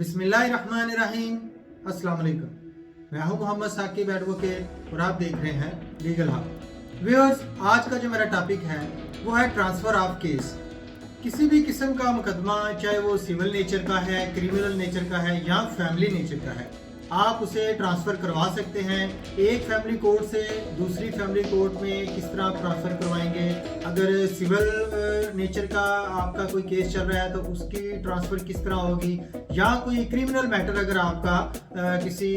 बिस्मिल्लाहिर्रहमानिर्रहीम। अस्सलाम वालेकुम। मैं हूं मोहम्मद साकिब एडवोकेट और आप देख रहे हैं लीगल हब। व्यूअर्स, आज का जो मेरा टॉपिक है वो है ट्रांसफ़र ऑफ केस। किसी भी किस्म का मुकदमा, चाहे वो सिविल नेचर का है, क्रिमिनल नेचर का है या फैमिली नेचर का है, आप उसे ट्रांसफ़र करवा सकते हैं। एक फैमिली कोर्ट से दूसरी फैमिली कोर्ट में किस तरह आप ट्रांसफ़र करवाएंगे। अगर सिविल नेचर का आपका कोई केस चल रहा है तो उसकी ट्रांसफ़र किस तरह होगी, या कोई क्रिमिनल मैटर अगर आपका किसी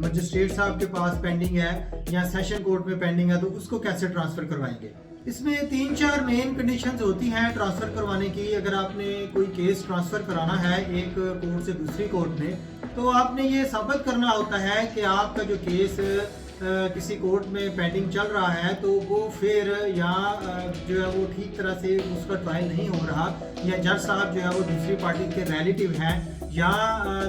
मजिस्ट्रेट साहब के पास पेंडिंग है या सेशन कोर्ट में पेंडिंग है तो उसको कैसे ट्रांसफ़र करवाएंगे। इसमें 3-4 मेन कंडीशंस होती हैं ट्रांसफ़र करवाने की। अगर आपने कोई केस ट्रांसफ़र कराना है एक कोर्ट से दूसरी कोर्ट में, तो आपने ये साबित करना होता है कि आपका जो केस किसी कोर्ट में पेंडिंग चल रहा है तो वो फिर या जो है वो ठीक तरह से उसका ट्रायल नहीं हो रहा, या जज साहब जो है वो दूसरी पार्टी के रिलेटिव हैं, या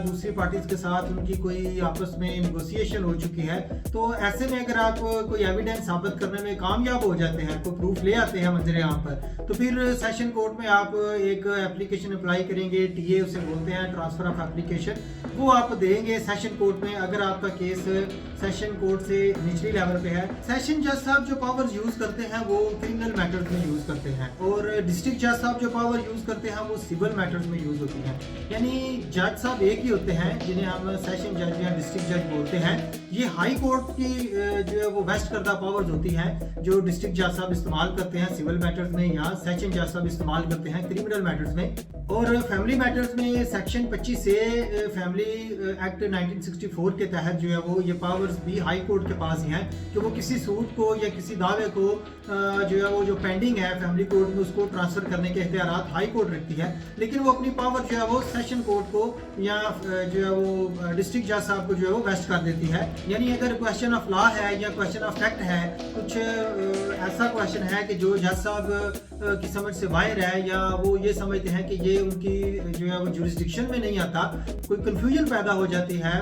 दूसरी पार्टीज के साथ उनकी कोई आपस में नेगोशिएशन हो चुकी है। तो ऐसे में अगर आप कोई एविडेंस साबित करने में कामयाब हो जाते हैं, कोई प्रूफ ले आते हैं मंजर आम पर, तो फिर सेशन कोर्ट में आप एक एप्लीकेशन अप्लाई करेंगे। टीए उसे बोलते हैं, ट्रांसफ़र ऑफ एप्लीकेशन। वो आप देंगे सेशन कोर्ट में। अगर आपका केस सेशन कोर्ट से निचली लेवल पे है, सेशन जज साहब जो पावर्स यूज करते हैं वो क्रिमिनल मैटर्स में यूज करते हैं, और डिस्ट्रिक्ट जज साहब जो पावर यूज करते हैं वो सिविल मैटर्स में यूज होती है। यानी जज साहब एक ही होते हैं जिन्हें हम सेशन जज या डिस्ट्रिक्ट जज बोलते हैं। ये हाई कोर्ट की जो है वो वेस्ट करदा पावर्स होती हैं जो डिस्ट्रिक्ट जज साहब इस्तेमाल करते हैं सिविल मैटर्स में, या सेशन जज साहब इस्तेमाल करते हैं क्रिमिनल मैटर्स में। और फैमिली मैटर्स में सेक्शन 25 से फैमिली एक्ट 1964 के तहत जो है वो ये पावर्स भी हाई कोर्ट के पास ही हैं कि वो किसी सूट को या किसी दावे को जो है वो जो पेंडिंग है फैमिली कोर्ट में उसको ट्रांसफ़र करने के इख्तियारात हाई कोर्ट रखती है। लेकिन वो अपनी पावर जो है वो सेशन कोर्ट को या जो है वो डिस्ट्रिक्ट जज साहब को जो है वो वेस्ट कर देती है। यानी अगर क्वेश्चन ऑफ लॉ है या क्वेश्चन ऑफ फैक्ट है, कुछ ऐसा क्वेश्चन है कि जो जज साहब की समझ से बाहर है, या वो ये समझते हैं कि ये उनकी जो है वो जुरिस्डिक्शन में नहीं आता, कोई कंफ्यूजन पैदा हो जाती है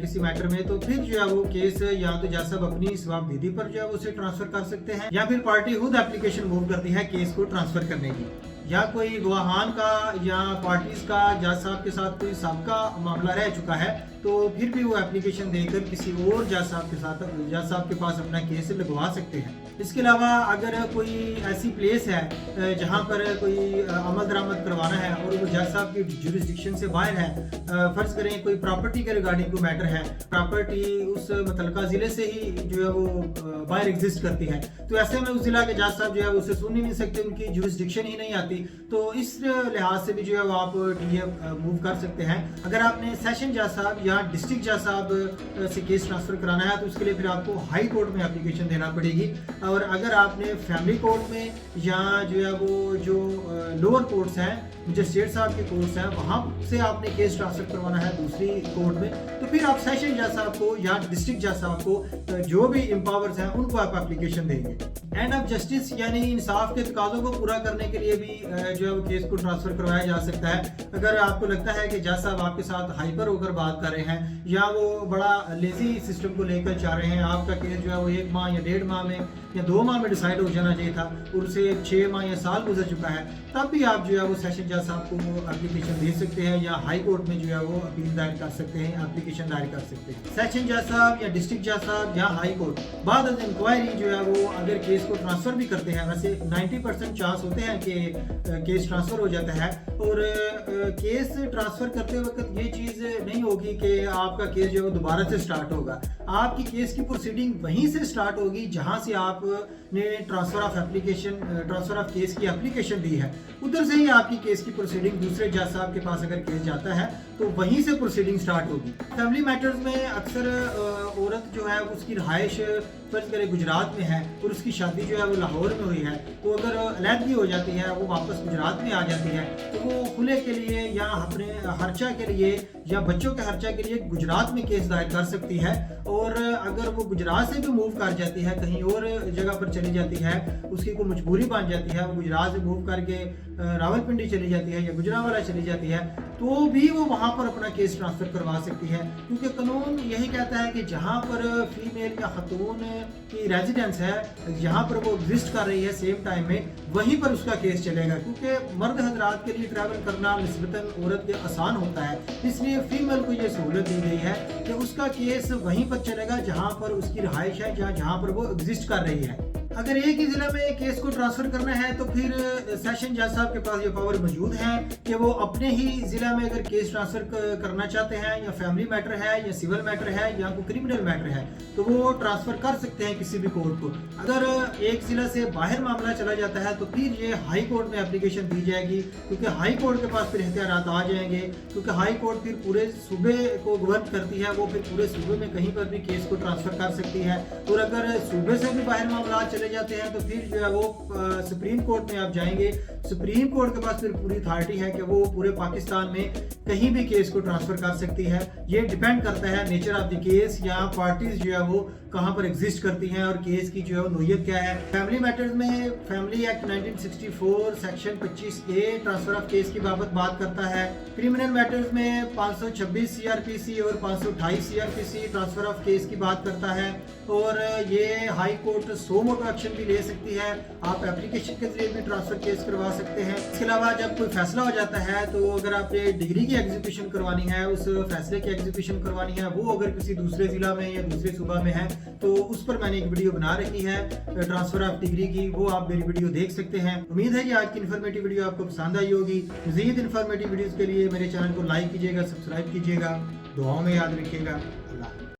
किसी मैटर में, तो फिर जो है वो केस या तो जज साहब अपनी जवाबदेही पर जो है उसे ट्रांसफर कर सकते हैं, या फिर पार्टी खुद एप्लीकेशन मूव करती है केस को ट्रांसफर करने की। या कोई गवाहान का या पार्टीज का जज साहब के साथ कोई सबका मामला रह चुका है तो फिर भी वो एप्लीकेशन देकर किसी और जज साहब के साथ जज साहब के पास अपना केस लगवा सकते हैं। इसके अलावा अगर कोई ऐसी प्लेस है जहाँ पर कोई अमल दरामद करवाना है और वो जज साहब की जुरिस्डिक्शन से बाहर है, फर्ज करें कोई प्रॉपर्टी के रिगार्डिंग कोई मैटर है, प्रॉपर्टी उस मुतलका ज़िले से ही जो है वो बाहर एग्जिस्ट करती है, तो ऐसे में उस जिला के जज साहब जो है उसे सुन ही नहीं सकते, उनकी जुरिस्डिक्शन ही नहीं आती। तो इस लिहाज से भी जो है वो आप टीए मूव कर सकते हैं। अगर आपने सेशन जज साहब या डिस्ट्रिक्ट जज साहब से केस ट्रांसफर कराना है तो उसके लिए फिर आपको हाई कोर्ट में एप्लीकेशन देना पड़ेगी। और अगर आपने फैमिली कोर्ट में या जो है वो जो लोअर कोर्ट्स हैं, मजिस्ट्रेट साहब के कोर्ट्स हैं, वहाँ से आपने केस ट्रांसफर करवाना है दूसरी कोर्ट में, तो फिर आप सेशन जज साहब को या डिस्ट्रिक्ट जज साहब को जो भी एम्पावर्स हैं उनको आप एप्लीकेशन देंगे। एंड ऑफ जस्टिस यानी इंसाफ के तकाज़ों को पूरा करने के लिए भी जो है वो केस को ट्रांसफर करवाया जा सकता है। अगर आपको लगता है कि जज साहब आपके साथ हाइपर होकर बात कर रहे हैं या वो बड़ा लेजी सिस्टम को लेकर चाह रहे हैं, आपका केस जो है वो 1 माह या 1.5 माह में या 2 माह में डिसाइड हो जाना चाहिए था और उसे 6 माह या साल गुजर चुका है, तब भी आप जो है वो सेशन जज साहब को एप्लीकेशन दे सकते हैं या हाई कोर्ट में जो है वो अपील दायर कर सकते हैं, एप्लीकेशन दायर कर सकते हैं। सेशन जज साहब या डिस्ट्रिक्ट जज साहब या हाई कोर्ट बाद इंक्वायरी जो है वो अगर केस को ट्रांसफर भी करते हैं, वैसे 90% चांस होते हैं कि केस ट्रांसफर हो जाता है। और केस ट्रांसफर करते वक्त ये चीज़ नहीं होगी कि आपका केस जो है वो दोबारा से स्टार्ट होगा। आपकी केस की प्रोसीडिंग वहीं से स्टार्ट होगी जहां से आपने ट्रांसफर ऑफ केस की एप्लीकेशन दी है, उधर से ही आपकी केस की प्रोसीडिंग दूसरे जज साहब के पास अगर केस जाता है तो वहीं से प्रोसीडिंग स्टार्ट होगी। फैमिली मैटर्स में अक्सर औरत जो है उसकी रहाइश फर्ज करें गुजरात में है और उसकी शादी जो है वो लाहौर में हुई है, तो अगर अलहदगी हो जाती है, वो वापस गुजरात में आ जाती है, तो वो खुले के लिए या अपने खर्चा के लिए या बच्चों के खर्चा के लिए गुजरात में केस दायर कर सकती है। और अगर वो गुजरात से भी मूव कर जाती है, कहीं और जगह पर चली जाती है, उसकी कोई मजबूरी बन जाती है, वो गुजरात से मूव करके रावलपिंडी चली जाती है या गुजरावाला चली जाती है, तो भी वो वहाँ पर अपना केस ट्रांसफ़र करवा सकती है। क्योंकि कानून यही कहता है कि जहाँ पर फीमेल या खतून की रेजिडेंस है जहाँ पर वो एग्जिस्ट कर रही है सेम टाइम में, वहीं पर उसका केस चलेगा। क्योंकि मर्द हजरात के लिए ट्रैवल करना निस्बतन औरत के आसान होता है, इसलिए फीमेल को ये सहूलत दी गई है कि उसका केस वहीं पर चलेगा जहाँ पर उसकी रिहाइश है, जहाँ पर वो एग्जिस्ट कर रही है। अगर एक ही जिला में केस को ट्रांसफर करना है तो फिर सेशन जज साहब के पास ये पावर मौजूद है कि वो अपने ही जिला में अगर केस ट्रांसफर करना चाहते हैं, या फैमिली मैटर है या सिविल मैटर है या कोई क्रिमिनल मैटर है, तो वो ट्रांसफर कर सकते हैं किसी भी कोर्ट को। अगर एक जिला से बाहर मामला चला जाता है तो फिर ये हाई कोर्ट में एप्लीकेशन दी जाएगी, क्योंकि हाई कोर्ट के पास फिर इख्तियारात आ जाएंगे, क्योंकि हाई कोर्ट फिर पूरे सूबे को गवर्न करती है, वो फिर पूरे सूबे में कहीं पर भी केस को ट्रांसफर कर सकती है। और अगर सूबे से भी बाहर मामला चले जाते हैं तो फिर जो है वो सुप्रीम कोर्ट में आप जाएंगे। सुप्रीम कोर्ट के पास फिर पूरी अथॉरिटी है कि वो पूरे पाकिस्तान में कहीं भी केस को ट्रांसफर कर सकती है। ये डिपेंड करता है नेचर ऑफ द केस, या पार्टीज जो है वो कहाँ पर एग्जिस्ट करती हैं और केस की जो है नोयत क्या है। फैमिली मैटर्स में family act 1964 section 25A transfer of case की बात करता है। क्रिमिनल मैटर्स में 526 CRPC और 528 CRPC ट्रांसफर ऑफ केस की बात करता है। और ये हाई कोर्ट सो मोटो एक्शन भी ले सकती है, आप एप्लीकेशन के जरिए भी ट्रांसफर केस करवा सकते हैं। इसके अलावा जब कोई फैसला हो जाता है तो अगर आपने डिग्री की एग्जीक्यूशन करवानी है, उस फैसले की एग्जीक्यूशन करवानी है, वो अगर किसी दूसरे जिला में या दूसरे सूबा में है तो उस पर मैंने एक वीडियो बना रखी है ट्रांसफर ऑफ डिग्री की, वो आप मेरी वीडियो देख सकते हैं। उम्मीद है कि आज की इन्फॉर्मेटिव वीडियो आपको पसंद आई होगी। मजीद इन्फॉर्मेटिव वीडियोस के लिए मेरे चैनल को लाइक कीजिएगा, सब्सक्राइब कीजिएगा, दुआओं में याद रखिएगा। अल्लाह।